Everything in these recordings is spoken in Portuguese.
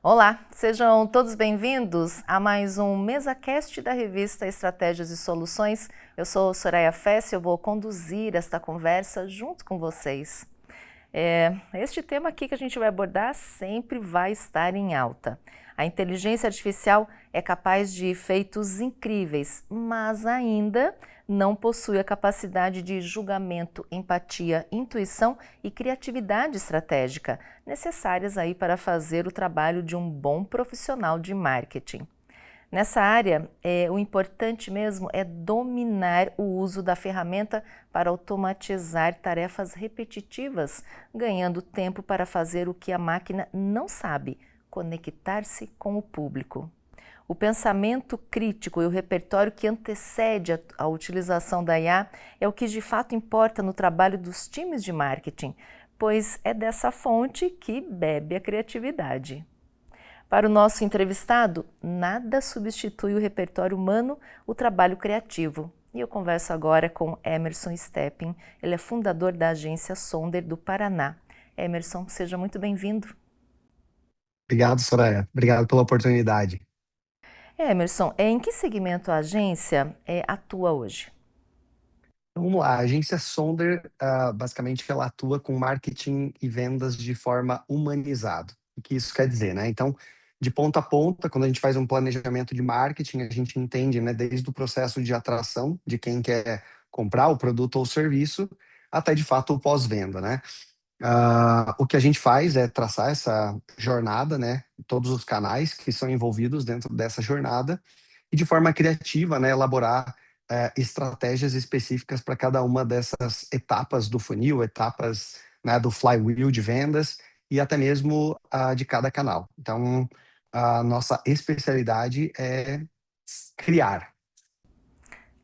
Olá, sejam todos bem-vindos a mais um MesaCast da revista Estratégias e Soluções. Eu sou Soraya Fess e eu vou conduzir esta conversa junto com vocês. Este tema aqui que a gente vai abordar sempre vai estar em alta. A inteligência artificial é capaz de feitos incríveis, mas ainda não possui a capacidade de julgamento, empatia, intuição e criatividade estratégica necessárias aí para fazer o trabalho de um bom profissional de marketing. Nessa área, o importante mesmo é dominar o uso da ferramenta para automatizar tarefas repetitivas, ganhando tempo para fazer o que a máquina não sabe, conectar-se com o público. O pensamento crítico e o repertório que antecede a utilização da IA é o que de fato importa no trabalho dos times de marketing, pois é dessa fonte que bebe a criatividade. Para o nosso entrevistado, nada substitui o repertório humano, o trabalho criativo. E eu converso agora com Emerson Steppin, ele é fundador da agência Sonder do Paraná. Emerson, seja muito bem-vindo. Obrigado, Soraya. Obrigado pela oportunidade. Emerson, em que segmento a agência atua hoje? Então, vamos lá. A agência Sonder, basicamente, ela atua com marketing e vendas de forma humanizada. O que isso quer dizer, né? Então, de ponta a ponta, quando a gente faz um planejamento de marketing, a gente entende, né, desde o processo de atração de quem quer comprar o produto ou serviço, até de fato o pós-venda, né? O que a gente faz é traçar essa jornada, né? Todos os canais que são envolvidos dentro dessa jornada e de forma criativa, né, elaborar estratégias específicas para cada uma dessas etapas do funil, etapas, né, do flywheel de vendas e até mesmo de cada canal. Então, a nossa especialidade é criar.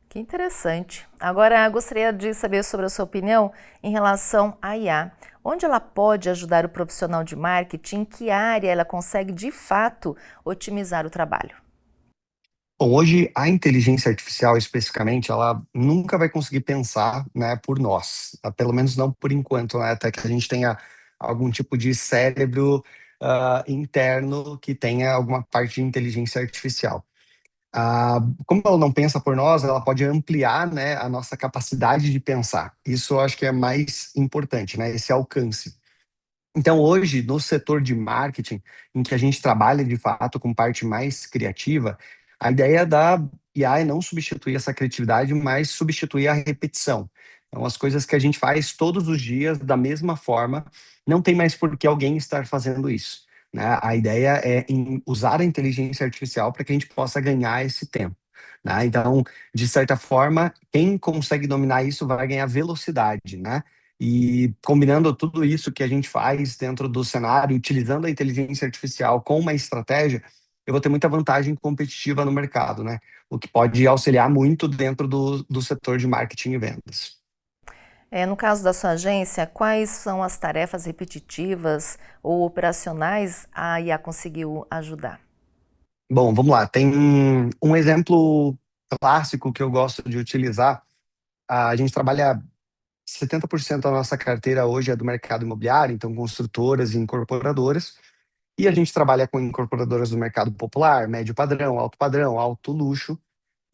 Que interessante. Agora, gostaria de saber sobre a sua opinião em relação à IA. Onde ela pode ajudar o profissional de marketing? Em que área ela consegue, de fato, otimizar o trabalho? Bom, hoje a inteligência artificial especificamente, ela nunca vai conseguir pensar, né, por nós, pelo menos não por enquanto, né, até que a gente tenha algum tipo de cérebro interno que tenha alguma parte de inteligência artificial. Como ela não pensa por nós, ela pode ampliar, né, a nossa capacidade de pensar. Isso eu acho que é mais importante, né, esse alcance. Então, hoje, no setor de marketing, em que a gente trabalha de fato com parte mais criativa, a ideia da IA é não substituir essa criatividade, mas substituir a repetição. Então, as coisas que a gente faz todos os dias da mesma forma, não tem mais por que alguém estar fazendo isso, né? A ideia é usar a inteligência artificial para que a gente possa ganhar esse tempo, né? Então, de certa forma, quem consegue dominar isso vai ganhar velocidade, né? E combinando tudo isso que a gente faz dentro do cenário, utilizando a inteligência artificial com uma estratégia, eu vou ter muita vantagem competitiva no mercado, né? O que pode auxiliar muito dentro do setor de marketing e vendas. No caso da sua agência, quais são as tarefas repetitivas ou operacionais a IA conseguiu ajudar? Bom, vamos lá. Tem um exemplo clássico que eu gosto de utilizar. A gente trabalha 70% da nossa carteira hoje é do mercado imobiliário, então construtoras e incorporadoras. E a gente trabalha com incorporadoras do mercado popular, médio padrão, alto luxo,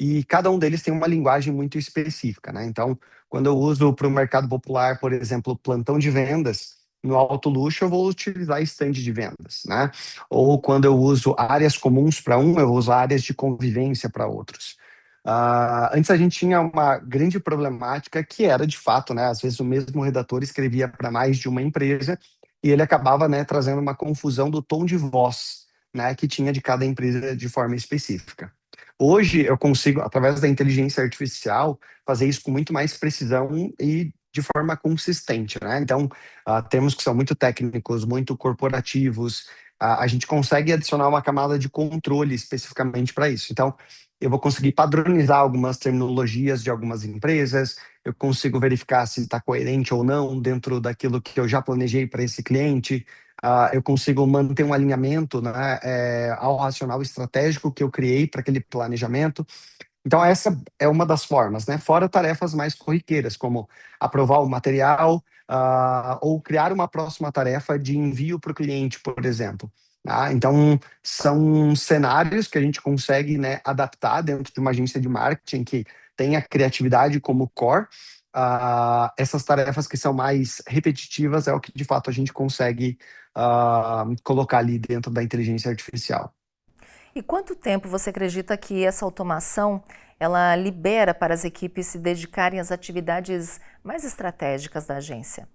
e cada um deles tem uma linguagem muito específica, né? Então, quando eu uso para o mercado popular, por exemplo, plantão de vendas, no alto luxo eu vou utilizar stand de vendas, né? Ou quando eu uso áreas comuns para um, eu vou usar áreas de convivência para outros. Antes a gente tinha uma grande problemática que era, de fato, né? Às vezes o mesmo redator escrevia para mais de uma empresa e ele acabava, né, trazendo uma confusão do tom de voz, né, que tinha de cada empresa de forma específica. Hoje eu consigo, através da inteligência artificial, fazer isso com muito mais precisão e de forma consistente, né? Então, termos que são muito técnicos, muito corporativos, a gente consegue adicionar uma camada de controle especificamente para isso. Então, eu vou conseguir padronizar algumas terminologias de algumas empresas, eu consigo verificar se está coerente ou não dentro daquilo que eu já planejei para esse cliente, eu consigo manter um alinhamento, né, ao racional estratégico que eu criei para aquele planejamento. Então, essa é uma das formas, né? Fora tarefas mais corriqueiras, como aprovar o material, ou criar uma próxima tarefa de envio para o cliente, por exemplo. tá? Então, são cenários que a gente consegue, né, adaptar dentro de uma agência de marketing que tem a criatividade como core. Essas tarefas que são mais repetitivas é o que, de fato, a gente consegue colocar ali dentro da inteligência artificial. E quanto tempo você acredita que essa automação ela libera para as equipes se dedicarem às atividades mais estratégicas da agência?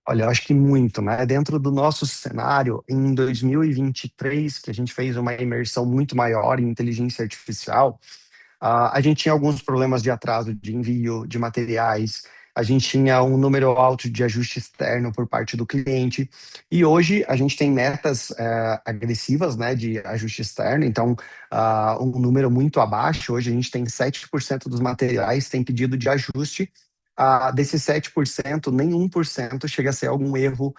Olha, eu acho que muito, né? Dentro do nosso cenário, em 2023, que a gente fez uma imersão muito maior em inteligência artificial, a gente tinha alguns problemas de atraso de envio de materiais, a gente tinha um número alto de ajuste externo por parte do cliente, e hoje a gente tem metas agressivas, né, de ajuste externo, então um número muito abaixo, hoje a gente tem 7% dos materiais tem pedido de ajuste, desses 7%, nem 1% chega a ser algum erro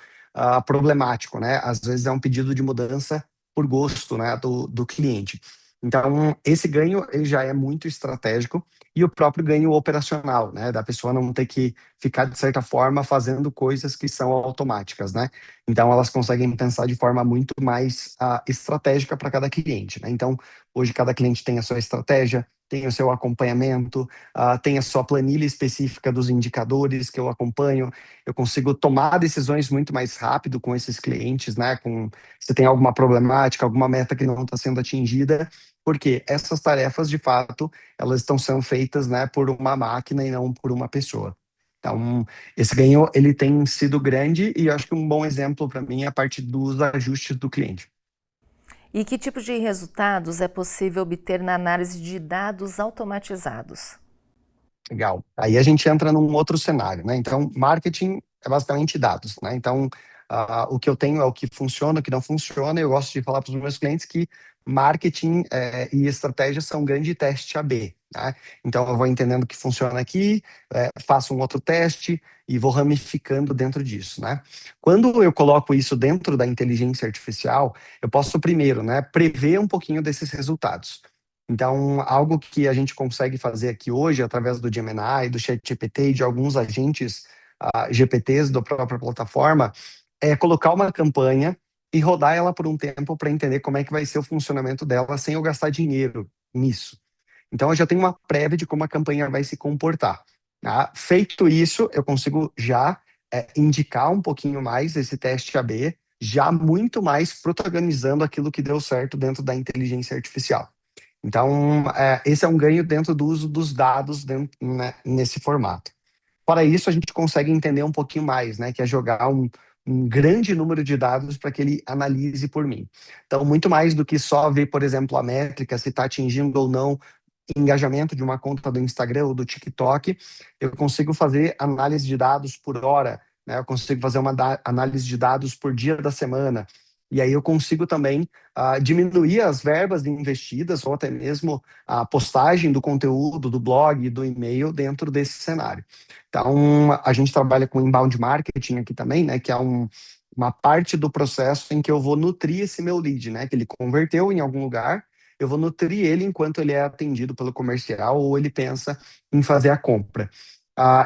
problemático, né, às vezes é um pedido de mudança por gosto, né, do cliente. Então, esse ganho ele já é muito estratégico e o próprio ganho operacional, né, da pessoa não ter que ficar de certa forma fazendo coisas que são automáticas, né? Então, elas conseguem pensar de forma muito mais estratégica para cada cliente, né? Então, hoje cada cliente tem a sua estratégia, tem o seu acompanhamento, tem a sua planilha específica dos indicadores que eu acompanho. Eu consigo tomar decisões muito mais rápido com esses clientes, né? Se tem alguma problemática, alguma meta que não está sendo atingida, porque essas tarefas, de fato, elas estão sendo feitas, né, por uma máquina e não por uma pessoa. Então, esse ganho, ele tem sido grande e eu acho que um bom exemplo para mim é a parte dos ajustes do cliente. E que tipo de resultados é possível obter na análise de dados automatizados? Legal. Aí a gente entra num outro cenário, né? Então, marketing é basicamente dados, né? Então, o que eu tenho é o que funciona, o que não funciona. Eu gosto de falar para os meus clientes que marketing e estratégia são um grande teste A/B, né? Então, eu vou entendendo o que funciona aqui, faço um outro teste e vou ramificando dentro disso, né? Quando eu coloco isso dentro da inteligência artificial, eu posso primeiro, né, prever um pouquinho desses resultados. Então, algo que a gente consegue fazer aqui hoje, através do Gemini, do ChatGPT e de alguns agentes GPTs da própria plataforma, é colocar uma campanha e rodar ela por um tempo para entender como é que vai ser o funcionamento dela sem eu gastar dinheiro nisso. Então, eu já tenho uma prévia de como a campanha vai se comportar. Tá? Feito isso, eu consigo já indicar um pouquinho mais esse teste A/B, já muito mais protagonizando aquilo que deu certo dentro da inteligência artificial. Então, esse é um ganho dentro do uso dos dados dentro, né, nesse formato. Para isso, a gente consegue entender um pouquinho mais, né, que é jogar um grande número de dados para que ele analise por mim. Então, muito mais do que só ver, por exemplo, a métrica, se está atingindo ou não engajamento de uma conta do Instagram ou do TikTok, eu consigo fazer análise de dados por hora, né? Eu consigo fazer uma análise de dados por dia da semana. E aí eu consigo também diminuir as verbas investidas ou até mesmo a postagem do conteúdo do blog e do e-mail dentro desse cenário. Então, a gente trabalha com inbound marketing aqui também, né? Que é uma parte do processo em que eu vou nutrir esse meu lead, né? Que ele converteu em algum lugar, eu vou nutrir ele enquanto ele é atendido pelo comercial ou ele pensa em fazer a compra.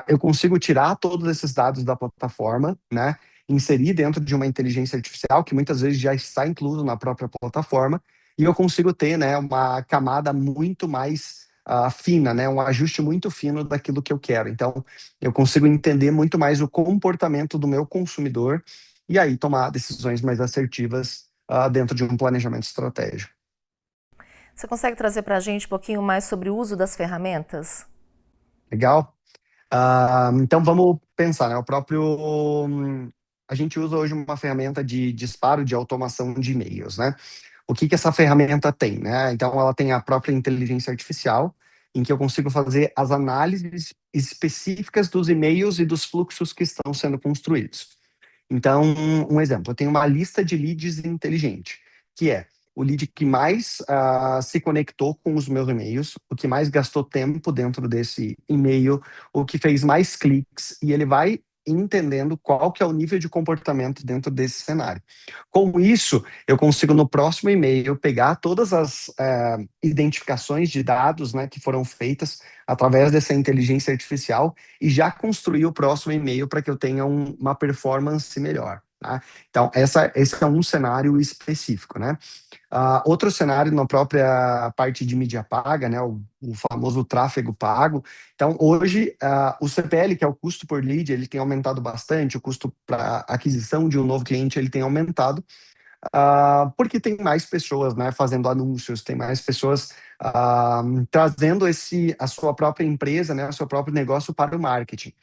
Eu consigo tirar todos esses dados da plataforma, né? Inserir dentro de uma inteligência artificial que muitas vezes já está incluso na própria plataforma e eu consigo ter, né, uma camada muito mais fina, né, um ajuste muito fino daquilo que eu quero. Então, eu consigo entender muito mais o comportamento do meu consumidor e aí tomar decisões mais assertivas dentro de um planejamento estratégico. Você consegue trazer para a gente um pouquinho mais sobre o uso das ferramentas? Legal? Então vamos pensar, né? A gente usa hoje uma ferramenta de disparo de automação de e-mails, né? O que que essa ferramenta tem, né? Então ela tem a própria inteligência artificial, em que eu consigo fazer as análises específicas dos e-mails e dos fluxos que estão sendo construídos. Então, um exemplo, eu tenho uma lista de leads inteligente, que é o lead que mais se conectou com os meus e-mails, o que mais gastou tempo dentro desse e-mail, o que fez mais cliques, e ele vai entendendo qual que é o nível de comportamento dentro desse cenário. Com isso, eu consigo no próximo e-mail pegar todas as identificações de dados, né, que foram feitas através dessa inteligência artificial e já construir o próximo e-mail para que eu tenha uma performance melhor. tá? Então, esse é um cenário específico, né? Outro cenário na própria parte de mídia paga, né, o famoso tráfego pago. Então, hoje, o CPL, que é o custo por lead, ele tem aumentado bastante, o custo para aquisição de um novo cliente, ele tem aumentado, porque tem mais pessoas, né, fazendo anúncios, tem mais pessoas trazendo a sua própria empresa, né, o seu próprio negócio para o marketing.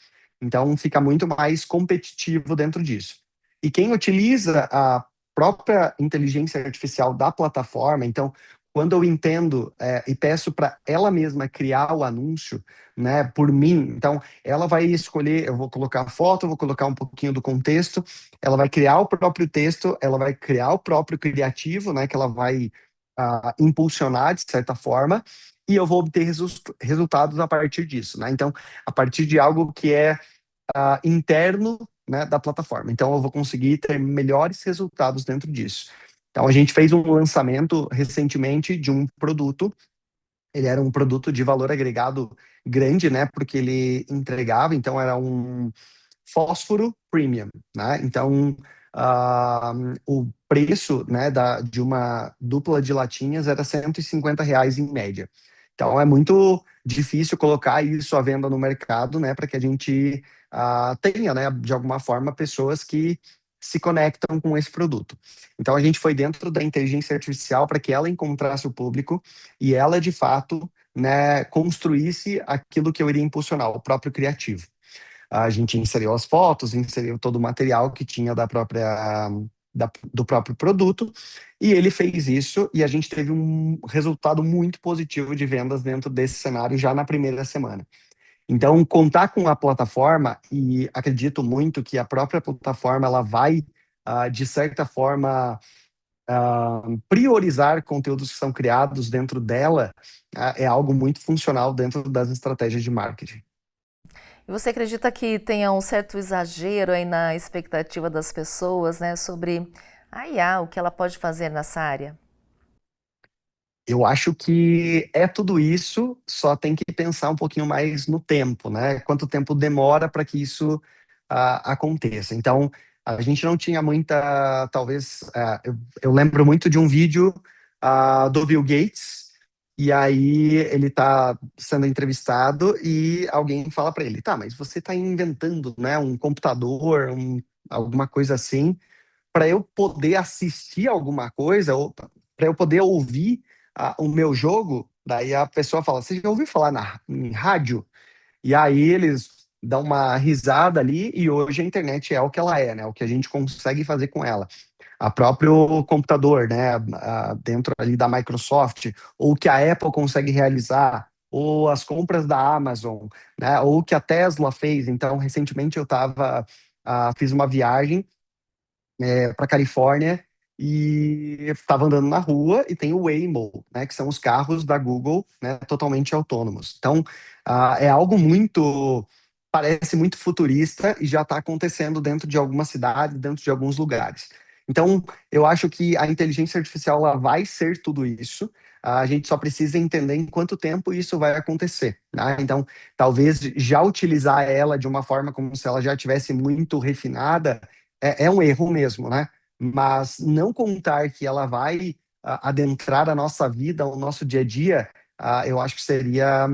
Então, fica muito mais competitivo dentro disso. E quem utiliza a própria inteligência artificial da plataforma, então, quando eu entendo e peço para ela mesma criar o anúncio, né, por mim, então, ela vai escolher, eu vou colocar a foto, eu vou colocar um pouquinho do contexto, ela vai criar o próprio texto, ela vai criar o próprio criativo, né, que ela vai impulsionar de certa forma, e eu vou obter resultados a partir disso, né? Então, a partir de algo que é interno, né, da plataforma. Então, eu vou conseguir ter melhores resultados dentro disso. Então, a gente fez um lançamento recentemente de um produto. Ele era um produto de valor agregado grande, né? Porque ele entregava, então era um fósforo premium, né? Então, o preço, né, de uma dupla de latinhas era R$ 150 em média. Então, é muito difícil colocar isso à venda no mercado, né, para que a gente tenha, né, de alguma forma, pessoas que se conectam com esse produto. Então, a gente foi dentro da inteligência artificial para que ela encontrasse o público e ela, de fato, né, construísse aquilo que eu iria impulsionar, o próprio criativo. A gente inseriu as fotos, inseriu todo o material que tinha do próprio produto, e ele fez isso, e a gente teve um resultado muito positivo de vendas dentro desse cenário já na primeira semana. Então, contar com a plataforma, e acredito muito que a própria plataforma ela vai, de certa forma, priorizar conteúdos que são criados dentro dela, é algo muito funcional dentro das estratégias de marketing. E você acredita que tenha um certo exagero aí na expectativa das pessoas, né, sobre a IA, o que ela pode fazer nessa área? Eu acho que é tudo isso, só tem que pensar um pouquinho mais no tempo, né? Quanto tempo demora para que isso aconteça. Então, a gente não tinha muita, talvez, eu lembro muito de um vídeo do Bill Gates, e aí ele está sendo entrevistado e alguém fala para ele, tá, mas você está inventando, né, um computador, alguma coisa assim, para eu poder assistir alguma coisa, ou para eu poder ouvir o meu jogo. Daí a pessoa fala: Você já ouviu falar em rádio? E aí eles dão uma risada ali, e hoje a internet é o que ela é, né? O que a gente consegue fazer com ela. A próprio computador, né? Dentro ali da Microsoft, ou o que a Apple consegue realizar, ou as compras da Amazon, né? Ou o que a Tesla fez. Então, recentemente fiz uma viagem para Califórnia e estava andando na rua e tem o Waymo, né, que são os carros da Google, né, totalmente autônomos. Então, é algo parece muito futurista e já está acontecendo dentro de algumas cidades, dentro de alguns lugares. Então, eu acho que a inteligência artificial ela vai ser tudo isso. A gente só precisa entender em quanto tempo isso vai acontecer, né? Então, talvez já utilizar ela de uma forma como se ela já tivesse muito refinada é um erro mesmo, né? Mas não contar que ela vai adentrar a nossa vida, o nosso dia a dia, eu acho que seria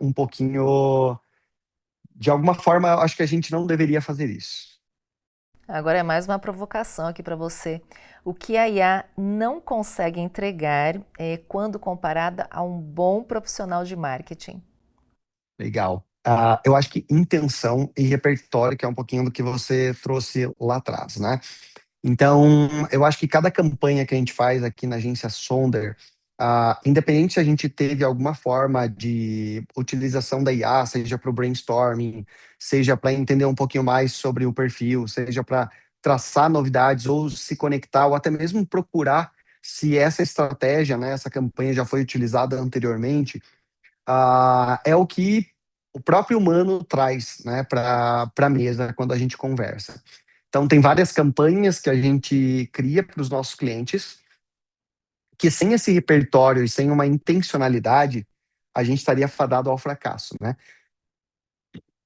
um pouquinho. De alguma forma, eu acho que a gente não deveria fazer isso. Agora é mais uma provocação aqui para você. O que a IA não consegue entregar quando comparada a um bom profissional de marketing? Legal. Eu acho que intenção e repertório, que é um pouquinho do que você trouxe lá atrás, né? Então, eu acho que cada campanha que a gente faz aqui na agência Sonder, independente se a gente teve alguma forma de utilização da IA, seja para o brainstorming, seja para entender um pouquinho mais sobre o perfil, seja para traçar novidades ou se conectar, ou até mesmo procurar se essa estratégia, né, essa campanha já foi utilizada anteriormente, é o que o próprio humano traz, né, para a mesa quando a gente conversa. Então, tem várias campanhas que a gente cria para os nossos clientes, que sem esse repertório e sem uma intencionalidade, a gente estaria fadado ao fracasso, né?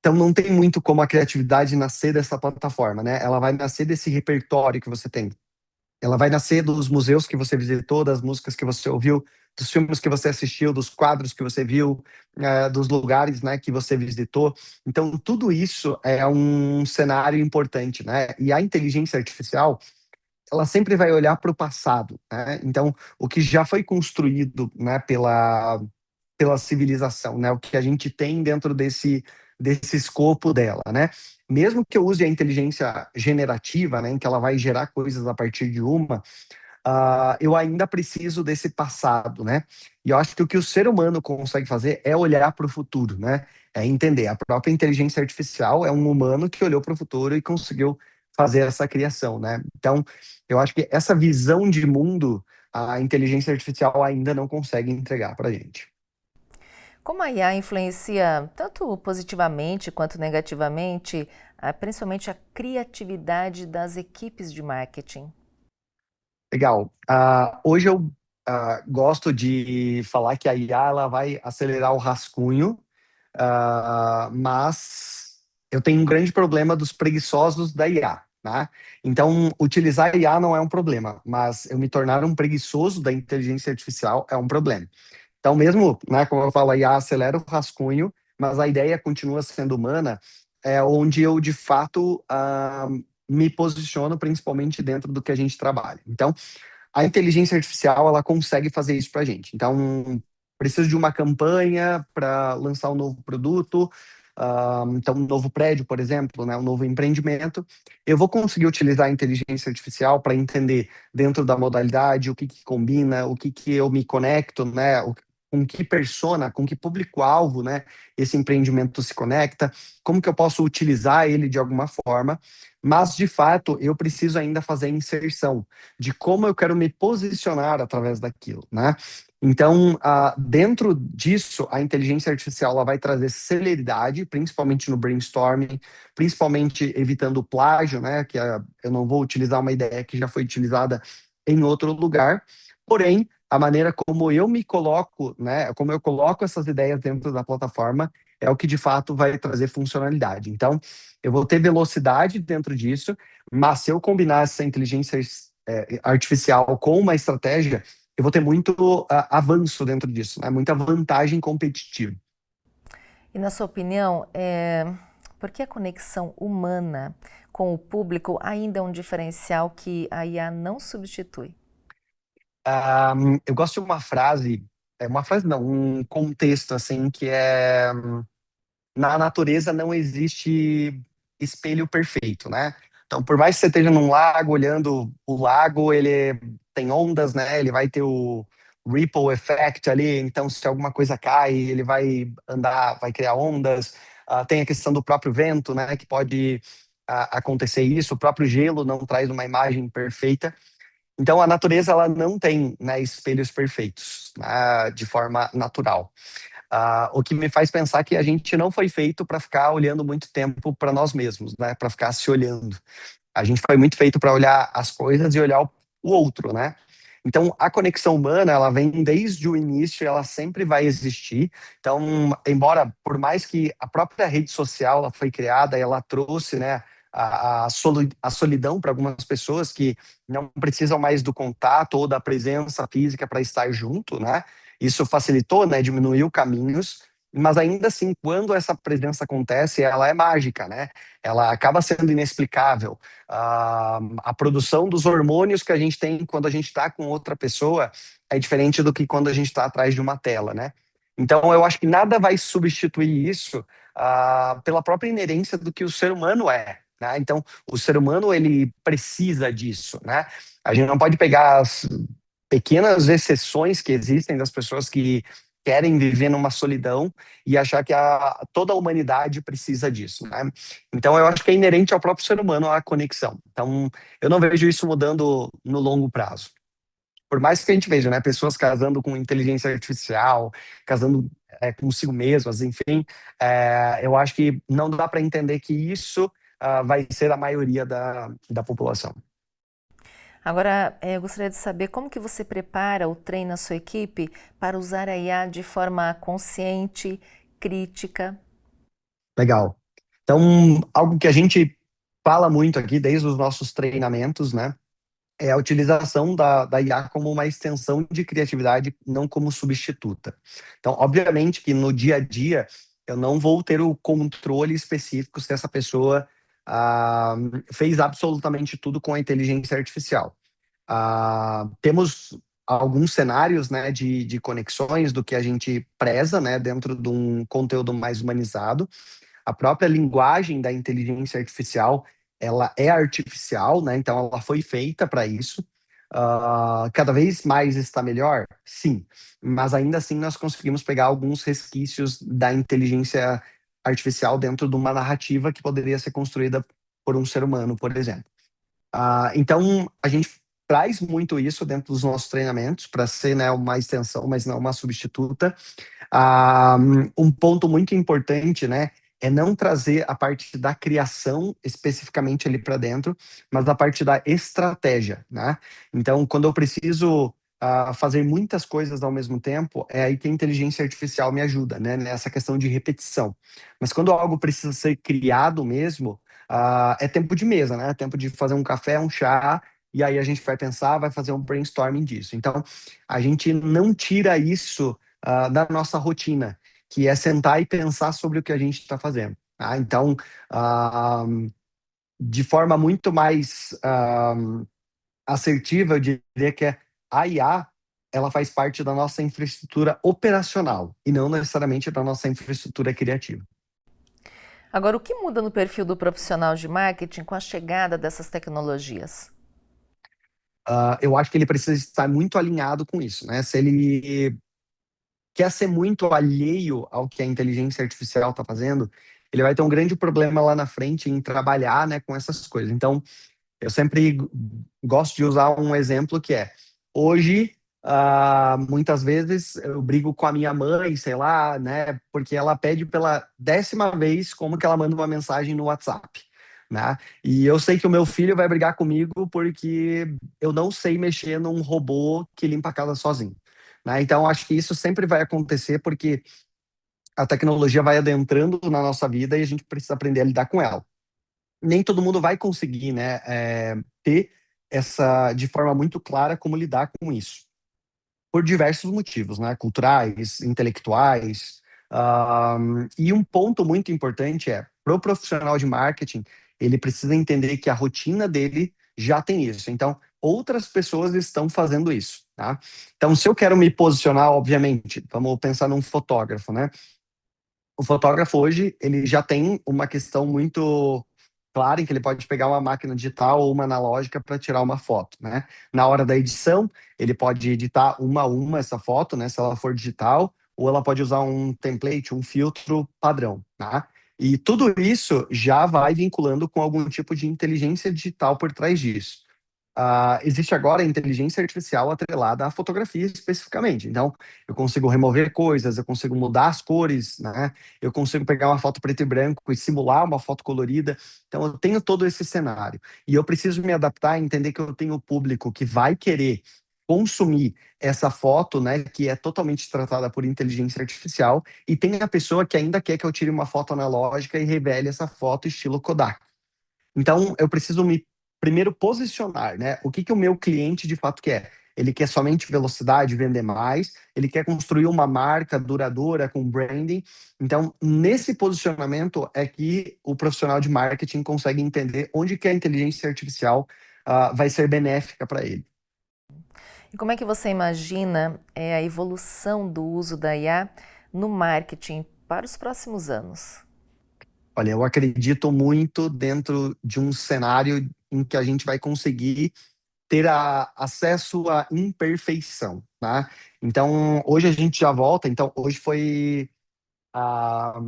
Então não tem muito como a criatividade nascer dessa plataforma, né? Ela vai nascer desse repertório que você tem. Ela vai nascer dos museus que você visitou, das músicas que você ouviu, dos filmes que você assistiu, dos quadros que você viu, dos lugares, né, que você visitou. Então, tudo isso é um cenário importante, né? E a inteligência artificial, ela sempre vai olhar para o passado, né? Então, o que já foi construído, né, pela civilização, né? O que a gente tem dentro desse escopo dela, né? Mesmo que eu use a inteligência generativa, né, em que ela vai gerar coisas a partir de uma, eu ainda preciso desse passado, né? E eu acho que o que o ser humano consegue fazer é olhar para o futuro, né? É entender. A própria inteligência artificial é um humano que olhou para o futuro e conseguiu fazer essa criação, né? Então, eu acho que essa visão de mundo a inteligência artificial ainda não consegue entregar para a gente. Como a IA influencia tanto positivamente quanto negativamente, principalmente a criatividade das equipes de marketing? Legal. Hoje eu gosto de falar que a IA ela vai acelerar o rascunho, mas eu tenho um grande problema dos preguiçosos da IA, né? Então, utilizar a IA não é um problema, mas eu me tornar um preguiçoso da inteligência artificial é um problema. Então, mesmo, né, como eu falo, a IA acelera o rascunho, mas a ideia continua sendo humana, é onde eu, de fato, me posiciono principalmente dentro do que a gente trabalha. Então, a inteligência artificial ela consegue fazer isso para a gente. Então, preciso de uma campanha para lançar um novo produto, então um novo prédio, por exemplo, né, um novo empreendimento. Eu vou conseguir utilizar a inteligência artificial para entender dentro da modalidade o que combina, o que eu me conecto, né, com que persona, com que público-alvo, né, esse empreendimento se conecta, como que eu posso utilizar ele de alguma forma, mas de fato eu preciso ainda fazer a inserção de como eu quero me posicionar através daquilo, né? Então, dentro disso, a inteligência artificial ela vai trazer celeridade, principalmente no brainstorming, principalmente evitando plágio, né? Que eu não vou utilizar uma ideia que já foi utilizada em outro lugar. Porém, a maneira como eu me coloco, né? Como eu coloco essas ideias dentro da plataforma é o que de fato vai trazer funcionalidade. Então, eu vou ter velocidade dentro disso, mas se eu combinar essa inteligência artificial com uma estratégia, eu vou ter muito avanço dentro disso, né? Muita vantagem competitiva. E na sua opinião, por que a conexão humana com o público ainda é um diferencial que a IA não substitui? Eu gosto de uma frase não, um contexto assim que é na natureza não existe espelho perfeito, né? Então, por mais que você esteja num lago, olhando o lago, ele tem ondas, né? Ele vai ter o ripple effect ali, então se alguma coisa cai, ele vai andar, vai criar ondas. Tem a questão do próprio vento, né? Que pode acontecer isso. O próprio gelo não traz uma imagem perfeita. Então, a natureza ela não tem, né, espelhos perfeitos, né, de forma natural. O que me faz pensar que a gente não foi feito para ficar olhando muito tempo para nós mesmos, né? Para ficar se olhando. A gente foi muito feito para olhar as coisas e olhar o outro, né? Então, a conexão humana, ela vem desde o início, ela sempre vai existir. Então, embora, por mais que a própria rede social ela foi criada, ela trouxe, né, a solidão para algumas pessoas que não precisam mais do contato ou da presença física para estar junto, né? Isso facilitou, né, diminuiu caminhos, mas ainda assim, quando essa presença acontece, ela é mágica, né? Ela acaba sendo inexplicável. A produção dos hormônios que a gente tem quando a gente está com outra pessoa é diferente do que quando a gente está atrás de uma tela, né? Então, eu acho que nada vai substituir isso pela própria inerência do que o ser humano é. Né? Então, o ser humano ele precisa disso, né? A gente não pode pegar as pequenas exceções que existem das pessoas que querem viver numa solidão e achar que toda a humanidade precisa disso, né? Então, eu acho que é inerente ao próprio ser humano a conexão. Então, eu não vejo isso mudando no longo prazo. Por mais que a gente veja, né, pessoas casando com inteligência artificial, casando consigo mesmas, enfim, eu acho que não dá para entender que isso vai ser a maioria da população. Agora, eu gostaria de saber como que você prepara ou treina a sua equipe para usar a IA de forma consciente, crítica. Legal. Então, algo que a gente fala muito aqui desde os nossos treinamentos, né, é a utilização da IA como uma extensão de criatividade, não como substituta. Então, obviamente que no dia a dia eu não vou ter o controle específico se essa pessoa ah, fez absolutamente tudo com a inteligência artificial. Temos alguns cenários, né, de conexões do que a gente preza, né, dentro de um conteúdo mais humanizado. A própria linguagem da inteligência artificial, ela é artificial, né? Então ela foi feita para isso. Cada vez mais está melhor? Sim. Mas ainda assim nós conseguimos pegar alguns resquícios da inteligência artificial dentro de uma narrativa que poderia ser construída por um ser humano, por exemplo. Então a gente traz muito isso dentro dos nossos treinamentos para ser, né, uma extensão, mas não uma substituta. Um ponto muito importante, né, é não trazer a parte da criação especificamente ali para dentro, mas a parte da estratégia, né? Então, quando eu preciso fazer muitas coisas ao mesmo tempo, é aí que a inteligência artificial me ajuda, né? Nessa questão de repetição. Mas quando algo precisa ser criado mesmo, é tempo de mesa, né? É tempo de fazer um café, um chá, e aí a gente vai pensar, vai fazer um brainstorming disso. Então, a gente não tira isso da nossa rotina, que é sentar e pensar sobre o que a gente está fazendo. Tá? Então, uh, de forma muito mais assertiva, eu diria que a IA ela faz parte da nossa infraestrutura operacional e não necessariamente da nossa infraestrutura criativa. Agora, o que muda no perfil do profissional de marketing com a chegada dessas tecnologias? Eu acho que ele precisa estar muito alinhado com isso, né? Se ele quer ser muito alheio ao que a inteligência artificial está fazendo, ele vai ter um grande problema lá na frente em trabalhar, né, com essas coisas. Então, eu sempre gosto de usar um exemplo que é, hoje, muitas vezes eu brigo com a minha mãe, sei lá, né, porque ela pede pela 10ª vez como que ela manda uma mensagem no WhatsApp, né? E eu sei que o meu filho vai brigar comigo porque eu não sei mexer num robô que limpa a casa sozinho, né? Então, acho que isso sempre vai acontecer porque a tecnologia vai adentrando na nossa vida e a gente precisa aprender a lidar com ela. Nem todo mundo vai conseguir, né, ter essa de forma muito clara como lidar com isso, por diversos motivos, né, culturais, intelectuais. E um ponto muito importante é, para o profissional de marketing, ele precisa entender que a rotina dele já tem isso. Então, outras pessoas estão fazendo isso, tá? Então, se eu quero me posicionar, obviamente, vamos pensar num fotógrafo, né? O fotógrafo hoje, ele já tem uma questão muito clara em que ele pode pegar uma máquina digital ou uma analógica para tirar uma foto, né? Na hora da edição, ele pode editar uma a uma essa foto, né? Se ela for digital, ou ela pode usar um template, um filtro padrão, tá? E tudo isso já vai vinculando com algum tipo de inteligência digital por trás disso. Existe agora a inteligência artificial atrelada à fotografia especificamente. Então, eu consigo remover coisas, eu consigo mudar as cores, né? Eu consigo pegar uma foto preto e branco e simular uma foto colorida. Então, eu tenho todo esse cenário. E eu preciso me adaptar e entender que eu tenho o público que vai querer consumir essa foto, né, que é totalmente tratada por inteligência artificial, e tem a pessoa que ainda quer que eu tire uma foto analógica e revele essa foto estilo Kodak. Então, eu preciso me primeiro posicionar, né? O que que o meu cliente de fato quer? Ele quer somente velocidade, vender mais, ele quer construir uma marca duradoura com branding. Então, nesse posicionamento é que o profissional de marketing consegue entender onde que a inteligência artificial vai ser benéfica para ele. E como é que você imagina a evolução do uso da IA no marketing para os próximos anos? Olha, eu acredito muito dentro de um cenário em que a gente vai conseguir ter acesso à imperfeição, tá? Então, hoje a gente já volta, então hoje foi ah,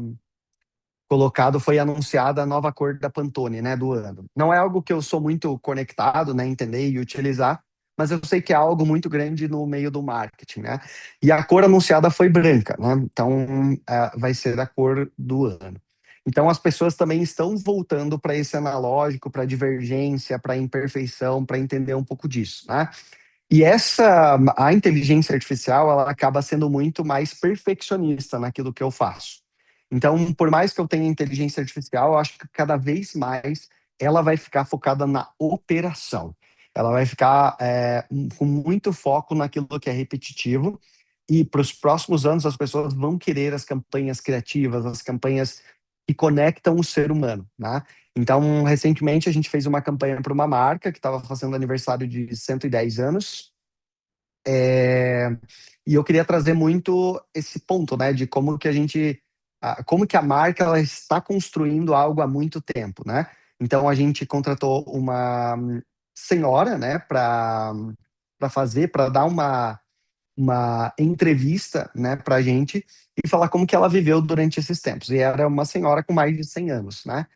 foi anunciada a nova cor da Pantone, né, do ano. Não é algo que eu sou muito conectado, né, entender e utilizar, mas eu sei que é algo muito grande no meio do marketing, né? E a cor anunciada foi branca, né? Então, vai ser a cor do ano. Então, as pessoas também estão voltando para esse analógico, para divergência, para imperfeição, para entender um pouco disso, né? E a inteligência artificial, ela acaba sendo muito mais perfeccionista naquilo que eu faço. Então, por mais que eu tenha inteligência artificial, eu acho que cada vez mais ela vai ficar focada na operação. Ela vai ficar com muito foco naquilo que é repetitivo. E para os próximos anos, as pessoas vão querer as campanhas criativas, as campanhas que conectam o ser humano, né? Então, recentemente, a gente fez uma campanha para uma marca que estava fazendo aniversário de 110 anos. É, e eu queria trazer muito esse ponto, né, de como que como que a marca ela está construindo algo há muito tempo, né? Então a gente contratou uma senhora, né, para dar uma entrevista, né, para a gente e falar como que ela viveu durante esses tempos. E era uma senhora com mais de 100 anos, né?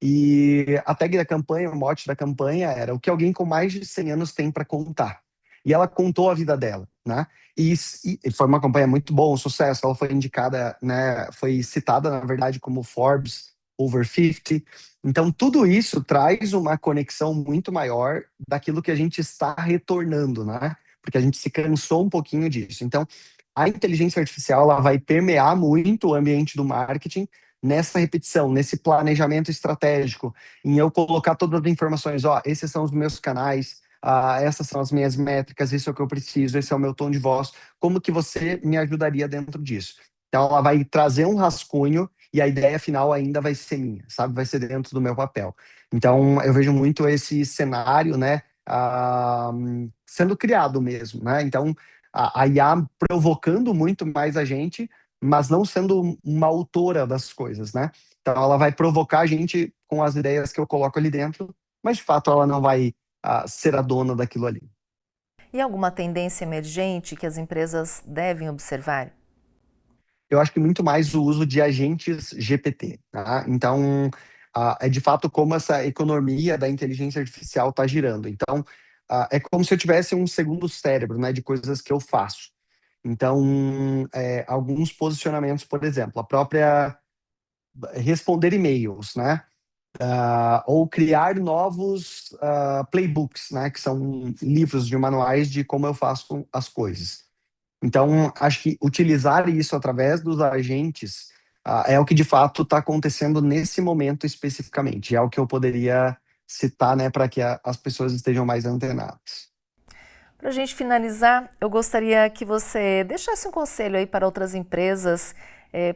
E a tag da campanha, o mote da campanha era o que alguém com mais de 100 anos tem para contar. E ela contou a vida dela, né? E foi uma campanha muito boa, um sucesso. Ela foi indicada, né? Foi citada, na verdade, como Forbes Over 50. Então, tudo isso traz uma conexão muito maior daquilo que a gente está retornando, né? Porque a gente se cansou um pouquinho disso. Então, a inteligência artificial ela vai permear muito o ambiente do marketing nessa repetição, nesse planejamento estratégico, em eu colocar todas as informações, ó, esses são os meus canais, essas são as minhas métricas, isso é o que eu preciso, esse é o meu tom de voz, como que você me ajudaria dentro disso? Então ela vai trazer um rascunho e a ideia final ainda vai ser minha, sabe? Vai ser dentro do meu papel. Então eu vejo muito esse cenário, né, sendo criado mesmo, né? Então a IA provocando muito mais a gente, mas não sendo uma autora das coisas, né? Então ela vai provocar a gente com as ideias que eu coloco ali dentro, mas de fato ela não vai ser a dona daquilo ali. E alguma tendência emergente que as empresas devem observar? Eu acho que muito mais o uso de agentes GPT, tá? Então, é de fato como essa economia da inteligência artificial está girando. Então, é como se eu tivesse um segundo cérebro, né, de coisas que eu faço. Então, alguns posicionamentos, por exemplo, a própria responder e-mails, né? Ou criar novos playbooks, né? Que são livros de manuais de como eu faço as coisas. Então, acho que utilizar isso através dos agentes é o que de fato está acontecendo nesse momento especificamente. É o que eu poderia citar, né, para que as pessoas estejam mais antenadas. Para a gente finalizar, eu gostaria que você deixasse um conselho aí para outras empresas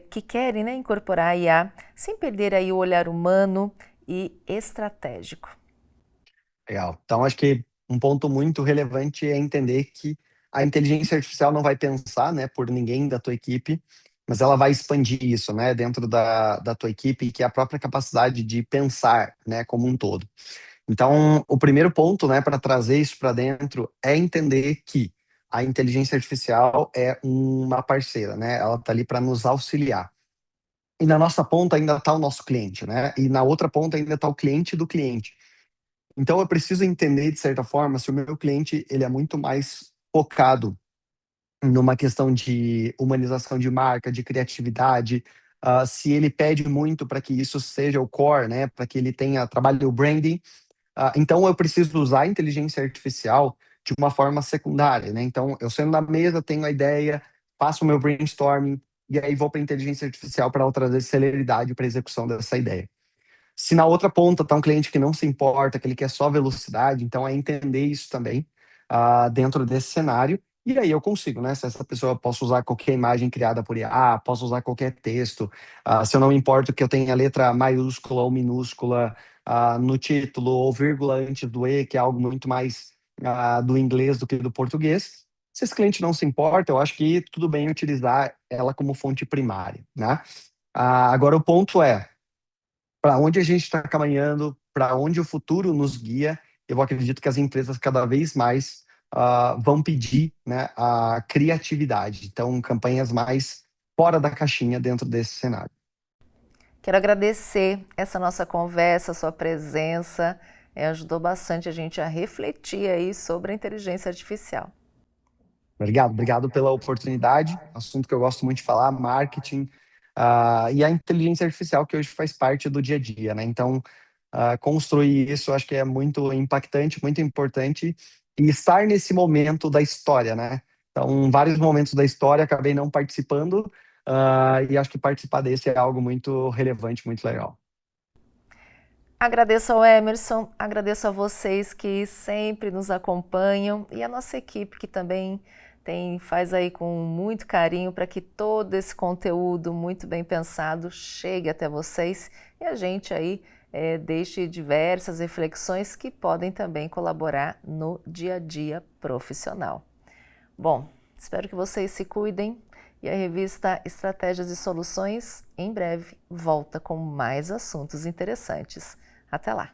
que querem, né, incorporar a IA sem perder aí o olhar humano e estratégico. Legal. Então, acho que um ponto muito relevante é entender que a inteligência artificial não vai pensar, né, por ninguém da tua equipe, mas ela vai expandir isso, né, dentro da tua equipe, que é a própria capacidade de pensar, né, como um todo. Então, o primeiro ponto, né, para trazer isso para dentro é entender que a inteligência artificial é uma parceira, né? Ela está ali para nos auxiliar. E na nossa ponta ainda está o nosso cliente, né? E na outra ponta ainda está o cliente do cliente. Então, eu preciso entender, de certa forma, se o meu cliente ele é muito mais focado numa questão de humanização de marca, de criatividade, se ele pede muito para que isso seja o core, né? Para que ele tenha trabalho o branding, então eu preciso usar a inteligência artificial de uma forma secundária, né? Então eu sendo na mesa, tenho a ideia, faço o meu brainstorming e aí vou para a inteligência artificial para ela trazer celeridade para a execução dessa ideia. Se na outra ponta está um cliente que não se importa, que ele quer só velocidade, então é entender isso também dentro desse cenário. E aí eu consigo, né? Se essa pessoa posso usar qualquer imagem criada por IA, posso usar qualquer texto. Se eu não me importo que eu tenha letra maiúscula ou minúscula no título, ou vírgula antes do E, que é algo muito mais do inglês do que do português. Se esse cliente não se importa, eu acho que tudo bem utilizar ela como fonte primária, né? Agora o ponto é, para onde a gente está caminhando, para onde o futuro nos guia, eu acredito que as empresas cada vez mais vão pedir, né, a criatividade. Então, campanhas mais fora da caixinha dentro desse cenário. Quero agradecer essa nossa conversa, a sua presença, ajudou bastante a gente a refletir aí sobre a inteligência artificial. Obrigado pela oportunidade. Assunto que eu gosto muito de falar, marketing, e a inteligência artificial que hoje faz parte do dia a dia, né? Então, construir isso eu acho que é muito impactante, muito importante, e estar nesse momento da história, né? Então, vários momentos da história acabei não participando, e acho que participar desse é algo muito relevante, muito legal. Agradeço ao Emerson, agradeço a vocês que sempre nos acompanham e a nossa equipe que também faz aí com muito carinho para que todo esse conteúdo muito bem pensado chegue até vocês e a gente aí deixe diversas reflexões que podem também colaborar no dia a dia profissional. Bom, espero que vocês se cuidem e a revista Estratégias e Soluções em breve volta com mais assuntos interessantes. Até lá!